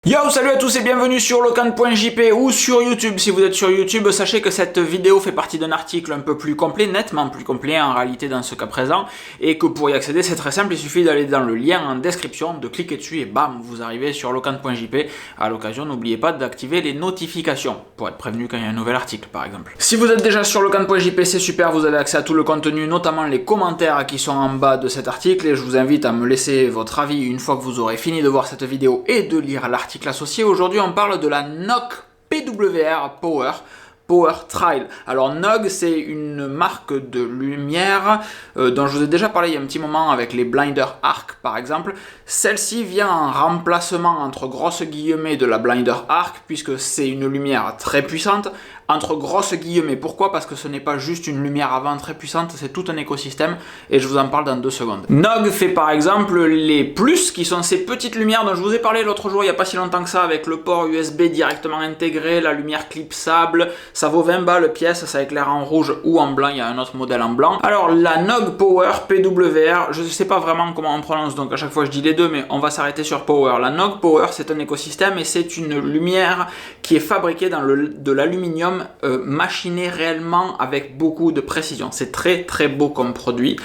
Yo, salut à tous et bienvenue sur Locan.jp ou sur YouTube. Si vous êtes sur YouTube, sachez que cette vidéo fait partie d'un article un peu plus complet, nettement plus complet en réalité dans ce cas présent, et que pour y accéder c'est très simple, il suffit d'aller dans le lien en description, de cliquer dessus et bam, vous arrivez sur Locan.jp. À l'occasion, n'oubliez pas d'activer les notifications pour être prévenu quand il y a un nouvel article par exemple. Si vous êtes déjà sur Locan.jp, c'est super, vous avez accès à tout le contenu, notamment les commentaires qui sont en bas de cet article, et je vous invite à me laisser votre avis une fois que vous aurez fini de voir cette vidéo et de lire l'article associé. Aujourd'hui, on parle de la NOG PWR Power Trail. Alors NOG, c'est une marque de lumière dont je vous ai déjà parlé il y a un petit moment avec les blinders arc par exemple. Celle-ci vient en remplacement entre grosses guillemets de la blinder arc puisque c'est une lumière très puissante. Entre grosses guillemets, pourquoi? Parce que ce n'est pas juste une lumière avant très puissante, c'est tout un écosystème et je vous en parle dans 2 secondes. NOG fait par exemple les plus qui sont ces petites lumières dont je vous ai parlé l'autre jour il n'y a pas si longtemps que ça avec le port USB directement intégré, la lumière clipsable, ça vaut 20 balles pièce, ça éclaire en rouge ou en blanc, il y a un autre modèle en blanc. Alors la NOG Power PWR, je ne sais pas vraiment comment on prononce donc à chaque fois je dis les deux mais on va s'arrêter sur Power. La NOG Power c'est un écosystème et c'est une lumière qui est fabriquée dans de l'aluminium machiné réellement avec beaucoup de précision. C'est très très beau comme produit,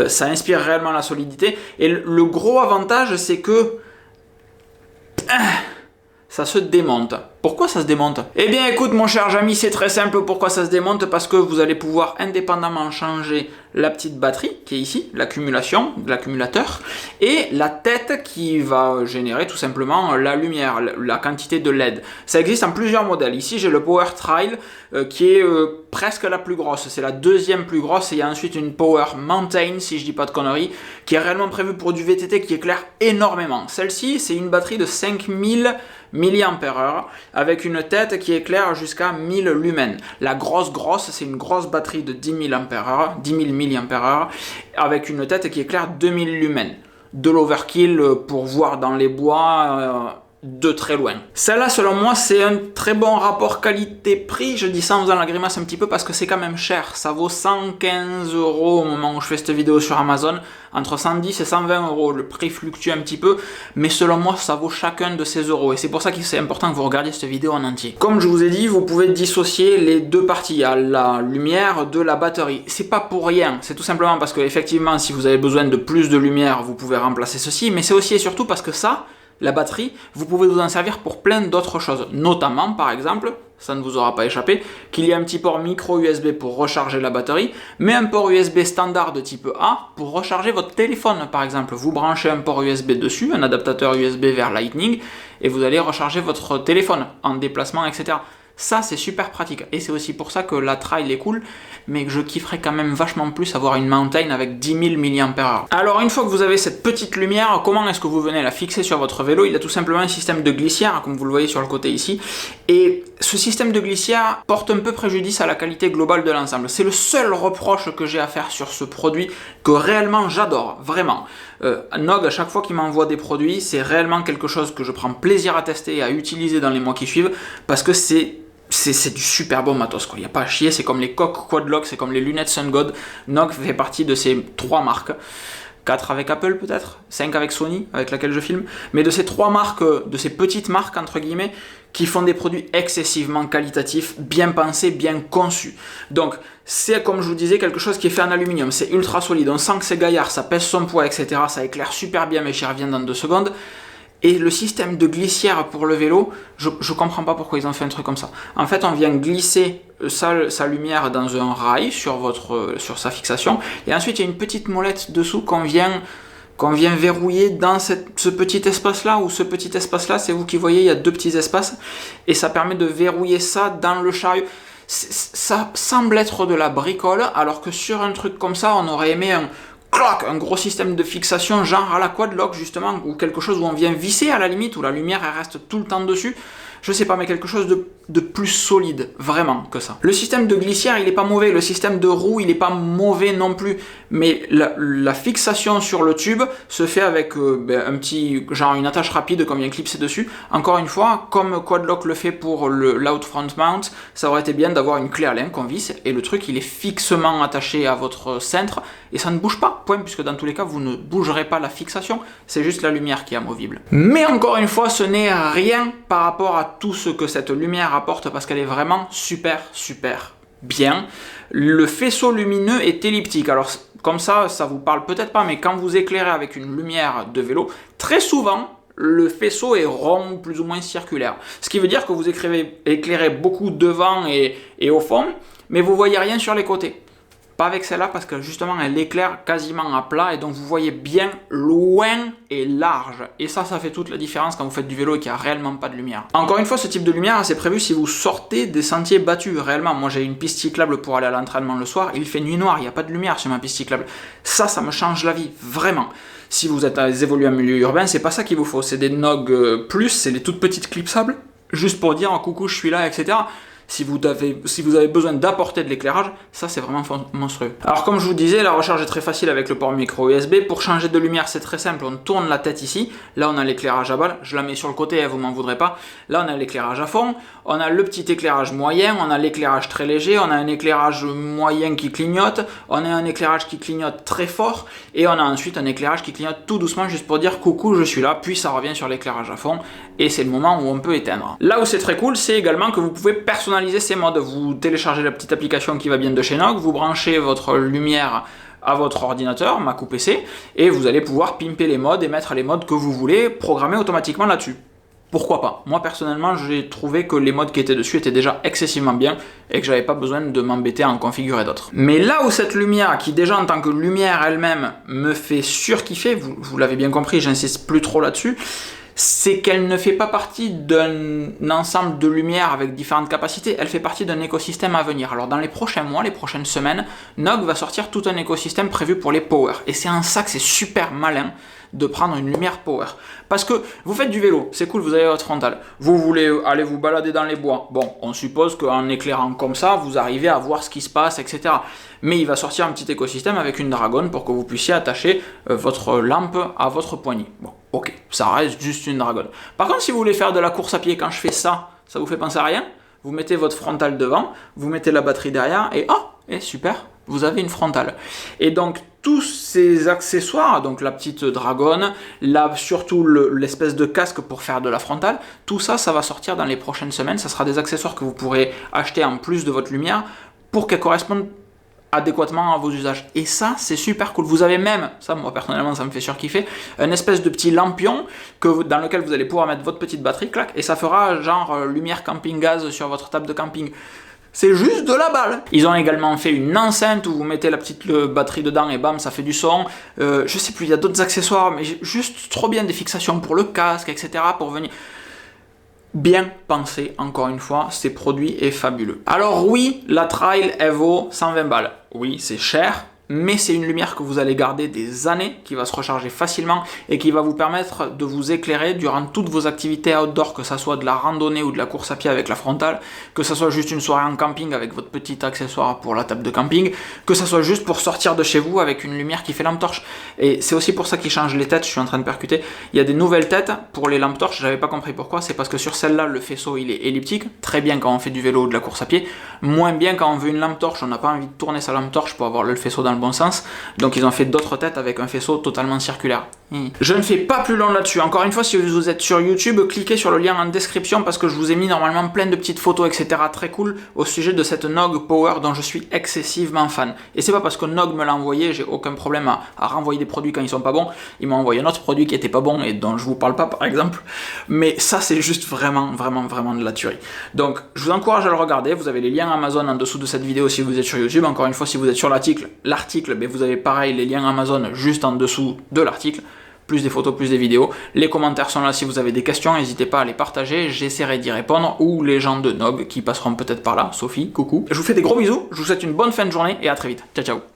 ça inspire réellement la solidité et le gros avantage c'est que ça se démonte. Pourquoi ça se démonte? Eh bien écoute mon cher Jamy, c'est très simple pourquoi ça se démonte, parce que vous allez pouvoir indépendamment changer la petite batterie qui est ici, l'accumulation, l'accumulateur, et la tête qui va générer tout simplement la lumière, la quantité de LED. Ça existe en plusieurs modèles. Ici j'ai le Power Trail qui est presque la plus grosse, c'est la deuxième plus grosse, et il y a ensuite une Power Mountain, si je dis pas de conneries, qui est réellement prévue pour du VTT qui éclaire énormément. Celle-ci c'est une batterie de 5000 mAh avec une tête qui éclaire jusqu'à 1000 lumens. La grosse, c'est une grosse batterie de 10 000 mAh avec une tête qui éclaire 2000 lumens. De l'overkill pour voir dans les bois de très loin. Celle-là, selon moi, c'est un très bon rapport qualité-prix. Je dis ça en faisant la grimace un petit peu parce que c'est quand même cher. Ça vaut 115 € au moment où je fais cette vidéo sur Amazon. Entre 110 et 120 €. Le prix fluctue un petit peu, mais selon moi, ça vaut chacun de ces euros. Et c'est pour ça que c'est important que vous regardiez cette vidéo en entier. Comme je vous ai dit, vous pouvez dissocier les deux parties, à la lumière de la batterie. C'est pas pour rien. C'est tout simplement parce que, effectivement, si vous avez besoin de plus de lumière, vous pouvez remplacer ceci. Mais c'est aussi et surtout parce que ça, la batterie, vous pouvez vous en servir pour plein d'autres choses, notamment par exemple, ça ne vous aura pas échappé, qu'il y a un petit port micro USB pour recharger la batterie, mais un port USB standard de type A pour recharger votre téléphone par exemple. Vous branchez un port USB dessus, un adaptateur USB vers Lightning, et vous allez recharger votre téléphone en déplacement, etc. Ça c'est super pratique et c'est aussi pour ça que la trail est cool, mais que je kifferais quand même vachement plus avoir une mountain avec 10 000 mAh. Alors une fois que vous avez cette petite lumière, comment est-ce que vous venez la fixer sur votre vélo? Il a tout simplement un système de glissière comme vous le voyez sur le côté ici, et ce système de glissière porte un peu préjudice à la qualité globale de l'ensemble. C'est le seul reproche que j'ai à faire sur ce produit que réellement j'adore, vraiment. NOG, à chaque fois qu'il m'envoie des produits, c'est réellement quelque chose que je prends plaisir à tester et à utiliser dans les mois qui suivent, parce que c'est du super bon matos, quoi. Il n'y a pas à chier, c'est comme les coques Quadlock, c'est comme les lunettes SunGod. NOG fait partie de ces 3 marques. 4 avec Apple peut-être, 5 avec Sony, avec laquelle je filme, mais de ces 3 marques, de ces petites marques entre guillemets, qui font des produits excessivement qualitatifs, bien pensés, bien conçus. Donc c'est comme je vous disais quelque chose qui est fait en aluminium, c'est ultra solide, on sent que c'est gaillard, ça pèse son poids, etc. Ça éclaire super bien, mais j'y reviens dans 2 secondes. Et le système de glissière pour le vélo, je comprends pas pourquoi ils ont fait un truc comme ça. En fait, on vient glisser sa lumière dans un rail sur sa fixation, et ensuite il y a une petite molette dessous qu'on vient verrouiller dans ce petit espace-là, ou ce petit espace-là, c'est vous qui voyez, il y a 2 petits espaces, et ça permet de verrouiller ça dans le chariot. Ça semble être de la bricole, alors que sur un truc comme ça, on aurait aimé un gros système de fixation genre à la Quadlock justement, ou quelque chose où on vient visser à la limite, où la lumière elle reste tout le temps dessus. je sais pas, mais quelque chose de plus solide, vraiment, que ça. Le système de glissière, il est pas mauvais, le système de roue, il est pas mauvais non plus, mais la fixation sur le tube se fait avec un petit, genre une attache rapide, comme il y a un clipsé dessus. Encore une fois, comme Quadlock le fait pour l'out-front mount, ça aurait été bien d'avoir une clé Allen qu'on visse, et le truc, il est fixement attaché à votre cintre, et ça ne bouge pas, point, puisque dans tous les cas, vous ne bougerez pas la fixation, c'est juste la lumière qui est amovible. Mais encore une fois, ce n'est rien par rapport à tout ce que cette lumière apporte, parce qu'elle est vraiment super bien. Le faisceau lumineux est elliptique, alors comme ça vous parle peut-être pas, mais quand vous éclairez avec une lumière de vélo, très souvent, le faisceau est rond, plus ou moins circulaire. Ce qui veut dire que vous éclairez beaucoup devant et au fond, mais vous voyez rien sur les côtés. Pas avec celle-là, parce que justement elle éclaire quasiment à plat, et donc vous voyez bien loin et large. Et ça fait toute la différence quand vous faites du vélo et qu'il n'y a réellement pas de lumière. Encore une fois, ce type de lumière, c'est prévu si vous sortez des sentiers battus. Réellement, moi j'ai une piste cyclable pour aller à l'entraînement le soir, il fait nuit noire, il n'y a pas de lumière sur ma piste cyclable. Ça me change la vie, vraiment. Si vous êtes évolué en milieu urbain, c'est pas ça qu'il vous faut. C'est des Nog Plus, c'est les toutes petites clipsables, juste pour dire coucou, je suis là, etc. Si vous avez besoin d'apporter de l'éclairage, ça c'est vraiment monstrueux. Alors comme je vous disais, la recharge est très facile avec le port micro USB. Pour changer de lumière, c'est très simple, on tourne la tête ici. Là on a l'éclairage à balle, je la mets sur le côté, vous m'en voudrez pas. Là on a l'éclairage à fond, on a le petit éclairage moyen, on a l'éclairage très léger, on a un éclairage moyen qui clignote, on a un éclairage qui clignote très fort, et on a ensuite un éclairage qui clignote tout doucement juste pour dire coucou, je suis là, puis ça revient sur l'éclairage à fond, et c'est le moment où on peut éteindre. Là où c'est très cool, c'est également que vous pouvez personnaliser ces modes. Vous téléchargez la petite application qui va bien de chez Nog, vous branchez votre lumière à votre ordinateur, Mac ou PC, et vous allez pouvoir pimper les modes et mettre les modes que vous voulez, programmer automatiquement là-dessus. Pourquoi pas? Moi personnellement, j'ai trouvé que les modes qui étaient dessus étaient déjà excessivement bien et que j'avais pas besoin de m'embêter à en configurer d'autres. Mais là où cette lumière, qui déjà en tant que lumière elle-même me fait surkiffer, vous l'avez bien compris, j'insiste plus trop là-dessus, c'est qu'elle ne fait pas partie d'un ensemble de lumières avec différentes capacités, elle fait partie d'un écosystème à venir. Alors dans les prochains mois, les prochaines semaines, Nog va sortir tout un écosystème prévu pour les power. Et c'est en ça que c'est super malin de prendre une lumière power. Parce que vous faites du vélo, c'est cool, vous avez votre frontal. Vous voulez aller vous balader dans les bois. Bon, on suppose qu'en éclairant comme ça, vous arrivez à voir ce qui se passe, etc. Mais il va sortir un petit écosystème avec une dragonne pour que vous puissiez attacher votre lampe à votre poignet. Bon, ok, ça reste juste une dragonne. Par contre, si vous voulez faire de la course à pied, quand je fais ça, ça vous fait penser à rien? Vous mettez votre frontal devant, vous mettez la batterie derrière, et super, vous avez une frontale. Et donc, tous ces accessoires, donc la petite dragonne, surtout l'espèce de casque pour faire de la frontale, tout ça, ça va sortir dans les prochaines semaines. Ça sera des accessoires que vous pourrez acheter en plus de votre lumière pour qu'elles correspondent adéquatement à vos usages. Et ça, c'est super cool. Vous avez même, ça moi personnellement, ça me fait surkiffer, un espèce de petit lampion dans lequel vous allez pouvoir mettre votre petite batterie, clac, et ça fera genre lumière camping gaz sur votre table de camping. C'est juste de la balle. Ils ont également fait une enceinte où vous mettez la petite batterie dedans et bam, ça fait du son. Je sais plus, il y a d'autres accessoires, mais juste trop bien, des fixations pour le casque, etc. pour venir... Bien pensé, encore une fois, ces produits est fabuleux. Alors oui, la Trail, elle vaut 120 balles. Oui, c'est cher, mais c'est une lumière que vous allez garder des années, qui va se recharger facilement et qui va vous permettre de vous éclairer durant toutes vos activités outdoor, que ça soit de la randonnée ou de la course à pied avec la frontale, que ça soit juste une soirée en camping avec votre petit accessoire pour la table de camping, que ça soit juste pour sortir de chez vous avec une lumière qui fait lampe torche. Et c'est aussi pour ça qu'ils changent les têtes, je suis en train de percuter. Il y a des nouvelles têtes pour les lampes torches, j'avais pas compris pourquoi, c'est parce que sur celle-là, le faisceau il est elliptique, très bien quand on fait du vélo ou de la course à pied, moins bien quand on veut une lampe torche, on n'a pas envie de tourner sa lampe torche pour avoir le faisceau dans le bon sens, donc ils ont fait d'autres têtes avec un faisceau totalement circulaire. Je ne fais pas plus long là-dessus. Encore une fois, si vous êtes sur YouTube, cliquez sur le lien en description parce que je vous ai mis normalement plein de petites photos, etc. très cool au sujet de cette Nog Power dont je suis excessivement fan. Et c'est pas parce que Nog me l'a envoyé, j'ai aucun problème à renvoyer des produits quand ils sont pas bons. Ils m'ont envoyé un autre produit qui était pas bon et dont je vous parle pas par exemple. Mais ça c'est juste vraiment de la tuerie. Donc je vous encourage à le regarder. Vous avez les liens Amazon en dessous de cette vidéo si vous êtes sur YouTube. Encore une fois, si vous êtes sur l'article, ben, vous avez pareil les liens Amazon juste en dessous de l'article. Plus des photos, plus des vidéos. Les commentaires sont là si vous avez des questions, n'hésitez pas à les partager, j'essaierai d'y répondre, ou les gens de Nog qui passeront peut-être par là. Sophie, coucou. Je vous fais des gros bisous, je vous souhaite une bonne fin de journée et à très vite. Ciao ciao.